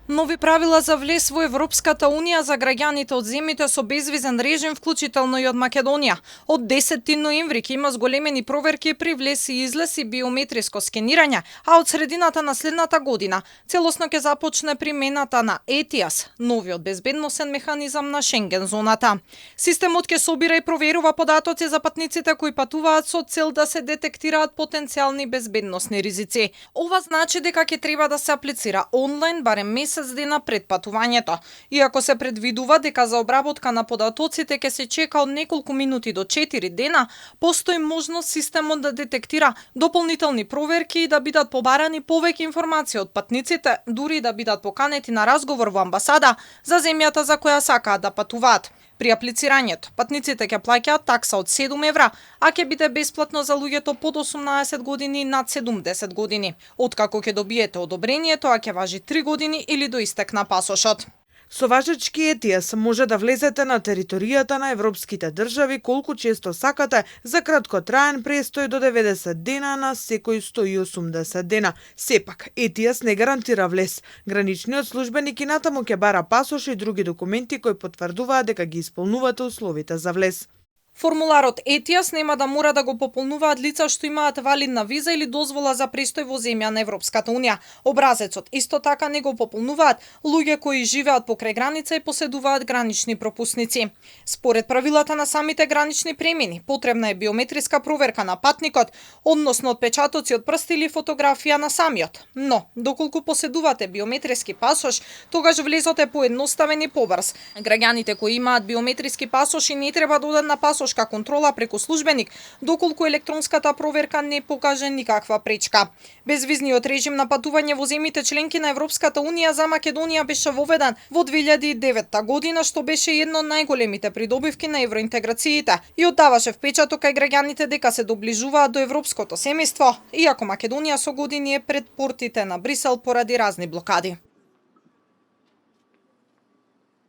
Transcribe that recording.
Нови правила за влез во Европската Унија за граѓаните од земјите со безвизен режим, вклучително и од Македонија. Од 10 ноември ќе има зголемени проверки при влез и излез и биометриско скенирање, а од средината на следната година целосно ќе започне примената на ETIAS, новиот безбедносен механизам на Шенген зоната. Системот ќе собира и проверува податоци за патниците кои патуваат со цел да се детектираат потенцијални безбедносни ризици. Ова значи дека ќе треба да се аплицира онлайн барем месец дена пред патувањето. Иако се предвидува дека за обработка на податоците ќе се чека од неколку минути до 4 дена, постои можност системот да детектира дополнителни проверки и да бидат побарани повеќе информации од патниците, дури да бидат поканети на разговор во амбасада за земјата за која сакаат да патуваат. При аплицирањето, патниците ќе плаќаат такса од 7 евра, а ќе биде бесплатно за луѓето под 18 години и над 70 години. Откако ќе добиете одобрението, а ќе важи 3 години или до истек на пасошот. Со важечки ETIAS може да влезете на територијата на европските држави колку често сакате за краткотраен престој до 90 дена на секој 180 дена. Сепак, ETIAS не гарантира влез. Граничниот службеник и натаму ќе бара пасош и други документи кои потврдуваат дека ги исполнувате условите за влез. Формуларот ETIAS нема да мора да го пополнуваат лица што имаат валидна виза или дозвола за престој во земја на Европската Унија. Образецот исто така не го пополнуваат луѓе кои живеат покрај граница и поседуваат гранични пропусници. Според правилата на самите гранични премини, потребна е биометриска проверка на патникот, односно отпечатоци од прсти или фотографија на самиот. Но, доколку поседувате биометриски пасош, тогаш влезот е поедноставен и побрз. Граѓаните кои имаат биометриски пасоши не треба да одат на пасош контрола преку службеник, доколку електронската проверка не покаже никаква пречка. Безвизниот режим на патување во земјите членки на Европската Унија за Македонија беше воведен во 2009 година, што беше едно од најголемите придобивки на евроинтеграциите и оддаваше впечаток кај граѓаните дека се доближуваат до европското семејство, иако Македонија со години е пред портите на Брисел поради разни блокади.